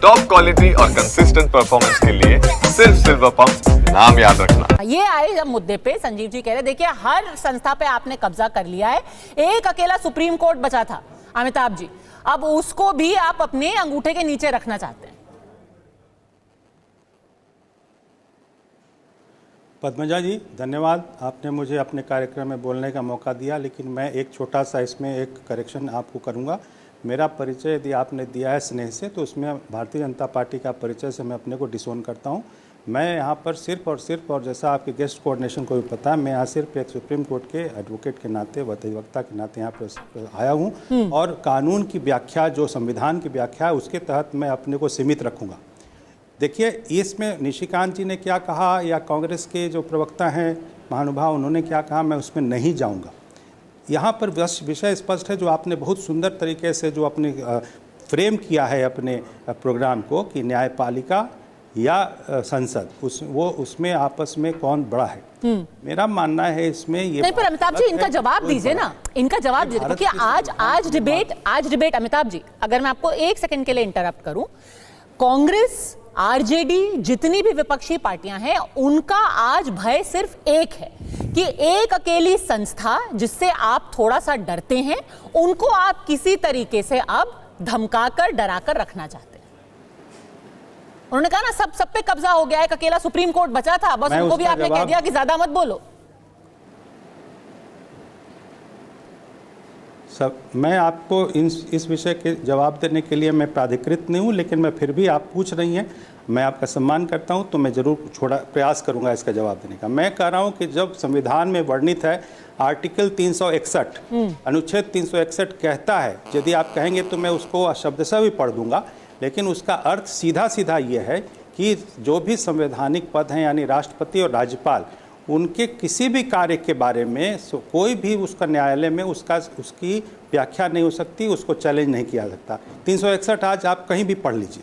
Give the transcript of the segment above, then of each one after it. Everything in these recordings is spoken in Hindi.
टॉप क्वालिटी और कंसिस्टेंट परफॉर्मेंस के लिए सिर्फ सिल्वर पंप नाम याद रखना। ये आए जब मुद्दे पे संजीव जी कह रहे देखिए हर संस्था पे आपने कब्जा कर लिया है, एक अकेला सुप्रीम कोर्ट बचा था अमिताभ जी, अब उसको भी आप अपने अंगूठे के नीचे रखना चाहते हैं। पद्मजा जी धन्यवाद, आपने मुझे अपने कार्यक्रम में बोलने का मौका दिया, लेकिन मैं एक छोटा सा इसमें एक करेक्शन आपको करूंगा। मेरा परिचय यदि आपने दिया है स्नेह से, तो उसमें भारतीय जनता पार्टी का परिचय से मैं अपने को डिसोन करता हूं। मैं यहाँ पर सिर्फ और जैसा आपके गेस्ट कोऑर्डिनेशन को भी पता है, मैं यहाँ सिर्फ एक सुप्रीम कोर्ट के एडवोकेट के नाते, अधिवक्ता के नाते यहाँ पर आया हूँ और कानून की व्याख्या, जो संविधान की व्याख्या है, उसके तहत मैं अपने को सीमित रखूँगा। देखिए, इसमें निशिकांत जी ने क्या कहा या कांग्रेस के जो प्रवक्ता हैं महानुभाव, उन्होंने क्या कहा, मैं उसमें नहीं जाऊंगा। यहाँ पर विषय स्पष्ट है, जो आपने बहुत सुंदर तरीके से जो अपने फ्रेम किया है अपने प्रोग्राम को, कि न्यायपालिका या संसद, उसमें आपस में कौन बड़ा है। मेरा मानना है इसमें ये नहीं, पर अमिताभ जी इनका जवाब दीजिए ना, इनका जवाब दीजिए, क्योंकि आज डिबेट अमिताभ जी, अगर मैं आपको एक सेकंड के लिए इंटरप्ट करूं, कांग्रेस, आरजेडी, जितनी भी विपक्षी पार्टियां हैं, उनका आज भय सिर्फ एक है कि एक अकेली संस्था जिससे आप थोड़ा सा डरते हैं, उनको आप किसी तरीके से अब धमकाकर, डराकर रखना चाहते हैं। उन्होंने कहा ना सब पे कब्जा हो गया है, एक अकेला सुप्रीम कोर्ट बचा था, बस उनको भी आपने कह दिया कि ज्यादा मत बोलो। मैं आपको इस विषय के जवाब देने के लिए मैं प्राधिकृत नहीं हूँ, लेकिन मैं फिर भी आप पूछ रही हैं, मैं आपका सम्मान करता हूँ, तो मैं ज़रूर प्रयास करूँगा इसका जवाब देने का। मैं कह रहा हूँ कि जब संविधान में वर्णित है आर्टिकल 361, अनुच्छेद 361 कहता है, यदि आप कहेंगे तो मैं उसको शब्दशः भी पढ़ दूंगा, लेकिन उसका अर्थ सीधा सीधा ये है कि जो भी संवैधानिक पद हैं, यानी राष्ट्रपति और राज्यपाल, उनके किसी भी कार्य के बारे में कोई भी उसका न्यायालय में उसकी व्याख्या नहीं हो सकती, उसको चैलेंज नहीं किया सकता। 361 आज आप कहीं भी पढ़ लीजिए।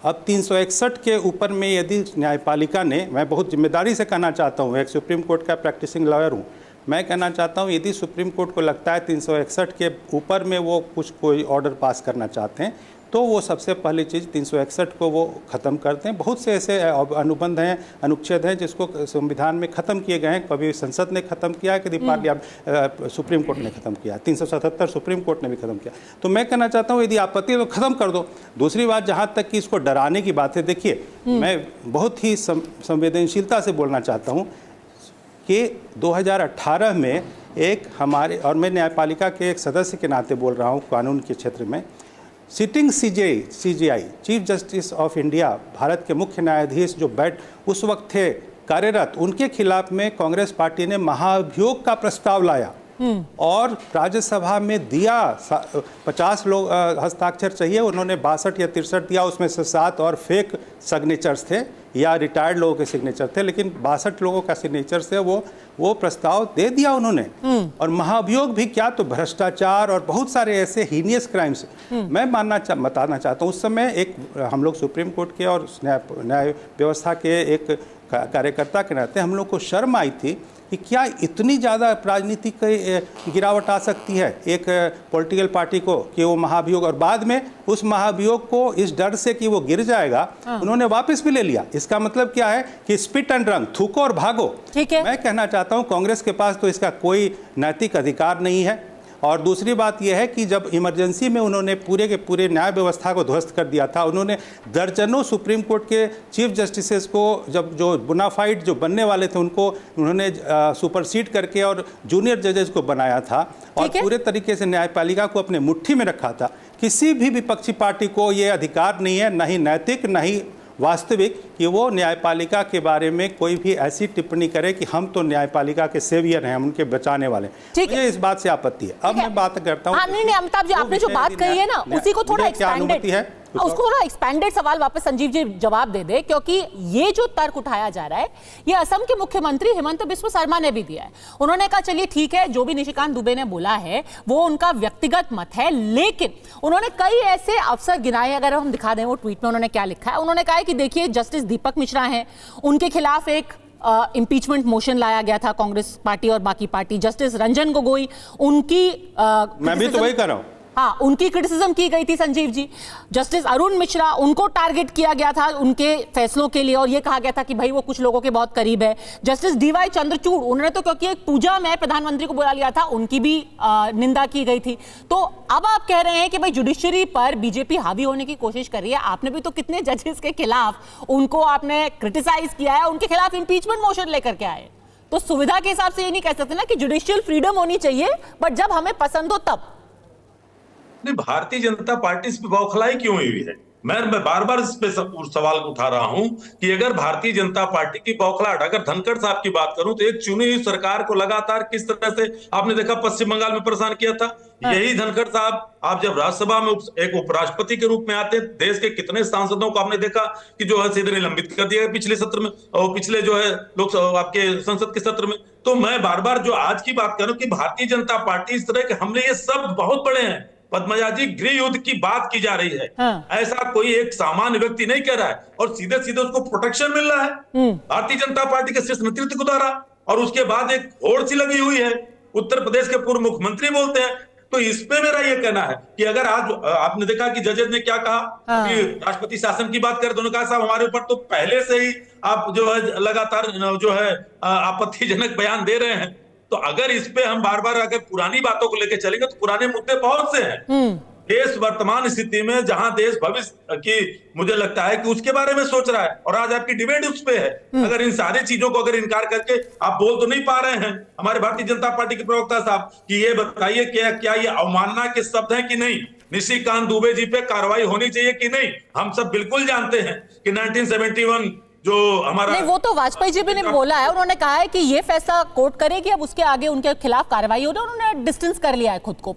अब 361 के ऊपर में यदि न्यायपालिका ने, मैं बहुत जिम्मेदारी से कहना चाहता हूँ, एक सुप्रीम कोर्ट का प्रैक्टिसिंग लॉयर हूँ, मैं कहना चाहता हूँ, यदि सुप्रीम कोर्ट को लगता है 361 के ऊपर में वो कोई ऑर्डर पास करना चाहते हैं, तो वो सबसे पहली चीज़ 361 को वो ख़त्म करते हैं। बहुत से ऐसे अनुबंध हैं, अनुच्छेद हैं जिसको संविधान में ख़त्म किए गए हैं, कभी संसद ने ख़त्म किया है, कभी सुप्रीम कोर्ट ने ख़त्म किया, 377 सुप्रीम कोर्ट ने भी ख़त्म किया। तो मैं कहना चाहता हूँ, यदि आपत्ति है तो ख़त्म कर दो। दूसरी बात, जहाँ तक कि इसको डराने की बात है, देखिए मैं बहुत ही संवेदनशीलता से बोलना चाहता हूँ कि 2018 में एक हमारे, और मैं न्यायपालिका के एक सदस्य के नाते बोल रहा हूँ कानून के क्षेत्र में, sitting CGI chief justice of India, Bharat के मुख्य न्यायाधीश जो उस वक्त थे कार्यरत, उनके खिलाफ में कांग्रेस पार्टी ने महाभियोग का प्रस्ताव लाया और राज्यसभा में दिया। 50 लोग हस्ताक्षर चाहिए, उन्होंने 62 या 63 दिया, उसमें से 7 और फेक सिग्नेचर्स थे या रिटायर्ड लोगों के सिग्नेचर थे, लेकिन 62 लोगों का सिग्नेचर से वो प्रस्ताव दे दिया उन्होंने। और महाभियोग भी क्या, तो भ्रष्टाचार और बहुत सारे ऐसे हीनियस क्राइम्स। मैं बताना चाहता हूँ, उस समय एक हम लोग सुप्रीम कोर्ट के और न्याय व्यवस्था के एक कार्यकर्ता के नाते हम लोग को शर्म आई थी कि क्या इतनी ज़्यादा राजनीतिक गिरावट आ सकती है एक पॉलिटिकल पार्टी को, कि वो महाभियोग, और बाद में उस महाभियोग को इस डर से कि वो गिर जाएगा, उन्होंने वापस भी ले लिया। इसका मतलब क्या है कि स्पिट एंड रन, थूको और भागो। मैं कहना चाहता हूँ कांग्रेस के पास तो इसका कोई नैतिक अधिकार नहीं है। और दूसरी बात यह है कि जब इमरजेंसी में उन्होंने पूरे के पूरे न्याय व्यवस्था को ध्वस्त कर दिया था, उन्होंने दर्जनों सुप्रीम कोर्ट के चीफ जस्टिसेस को, जब जो बोनाफाइड जो बनने वाले थे, उनको उन्होंने सुपरसीड करके और जूनियर जजेस को बनाया था और पूरे तरीके से न्यायपालिका को अपने मुट्ठी में रखा था। किसी भी विपक्षी पार्टी को ये अधिकार नहीं है, न ही नैतिक न ही वास्तविक, कि वो न्यायपालिका के बारे में कोई भी ऐसी टिप्पणी करे कि हम तो न्यायपालिका के सेवियर हैं, हम उनके बचाने वाले। मुझे इस बात से आपत्ति है। अब मैं बात करता हूँ, नहीं अमिताभ जी, आपने जो बात कही है ना, उसी को थोड़ा उसको थोड़ा एक्सपैंडेड सवाल वापस संजीव जी जवाब दे दे, क्योंकि ये जो तर्क उठाया जा रहा है, ये असम के मुख्यमंत्री हिमंत बिस्वा शर्मा ने भी दिया है। उन्होंने कहा चलिए ठीक है, जो भी निशिकांत दुबे ने बोला है वो उनका व्यक्तिगत मत है, लेकिन उन्होंने कई ऐसे अवसर गिनाए। अगर हम दिखा दें वो ट्वीट में उन्होंने क्या लिखा है, उन्होंने कहा है कि देखिए जस्टिस दीपक मिश्रा हैं, उनके खिलाफ एक इम्पीचमेंट मोशन लाया गया था कांग्रेस पार्टी और बाकी पार्टी, जस्टिस रंजन गोगोई, उनकी मैं भी तो वही कर रहा हूं। हाँ, उनकी क्रिटिसिज्म की गई थी संजीव जी। जस्टिस अरुण मिश्रा, उनको टारगेट किया गया था उनके फैसलों के लिए और ये कहा गया था कि भाई वो कुछ लोगों के बहुत करीब है। जस्टिस डीवाई चंद्रचूड़, उन्होंने तो क्योंकि एक पूजा में प्रधानमंत्री को बुला लिया था, उनकी भी निंदा की गई थी। तो अब आप कह रहे हैं कि भाई जुडिशरी पर बीजेपी हावी होने की कोशिश कर रही है। आपने भी तो कितने जजेस के खिलाफ उनको आपने क्रिटिसाइज किया है, उनके खिलाफ इंपीचमेंट मोशन लेकर के आए। तो सुविधा के हिसाब से ये नहीं कह सकते ना कि जुडिशियल फ्रीडम होनी चाहिए, बट जब हमें पसंद हो तब। नहीं, भारतीय जनता पार्टी इस पे बौखलाई क्यों हुई है? मैं बार बार इस पे सवाल उठा रहा हूं कि अगर भारतीय जनता पार्टी की बौखलाहट, अगर धनखड़ साहब की बात करूं तो एक चुनी हुई सरकार को लगातार किस तरह से आपने देखा पश्चिम बंगाल में परेशान किया था। यही धनखड़ साहब आप जब राज्यसभा में एक उपराष्ट्रपति के रूप में आते हैं, देश के कितने सांसदों को आपने देखा कि जो है सीधे निलंबित कर दिया पिछले सत्र में और पिछले जो है लोकसभा आपके संसद के सत्र में। तो मैं बार बार जो आज की बात करूं कि भारतीय जनता पार्टी इस तरह के हमले, ये सब बहुत बड़े हैं। पद्मजा जी, गृह युद्ध की बात की जा रही है। ऐसा कोई एक सामान्य व्यक्ति नहीं कह रहा है और सीधे सीधे उसको प्रोटेक्शन मिल रहा है भारतीय जनता पार्टी के शीर्ष नेतृत्व के द्वारा। और उसके बाद एक होड़ सी लगी हुई है, उत्तर प्रदेश के पूर्व मुख्यमंत्री बोलते हैं। तो इस पे मेरा ये कहना है कि अगर आज आपने देखा कि जजेस ने क्या कहा कि राष्ट्रपति शासन की बात करें तो उन्होंने कहा साहब हमारे ऊपर तो पहले से ही आप जो है लगातार जो है आपत्तिजनक बयान दे रहे हैं। तो अगर इस पे हम बार बार अगर पुरानी बातों को लेकर चलेंगे तो पुराने मुद्दे बहुत से हैं। देश वर्तमान स्थिति में जहां देश भविष्य की मुझे लगता है कि उसके बारे में सोच रहा है और आज आपकी डिबेट उस पे है। अगर इन सारी चीजों को अगर इनकार करके आप बोल तो नहीं पा रहे हैं हमारे भारतीय जनता पार्टी के प्रवक्ता साहब कि ये बताइए क्या ये अवमानना के शब्द हैं कि नहीं? निशिकांत दुबे जी पे कार्रवाई होनी चाहिए कि नहीं? हम सब बिल्कुल जानते हैं कि 1971 जो हमारा नहीं, वो तो वाजपेयी जी भी ने बोला है, उन्होंने कहा है कि ये फैसला कोर्ट करेगी, अब उसके आगे उनके खिलाफ कार्रवाई हो रही है। उन्होंने डिस्टेंस कर लिया है खुद को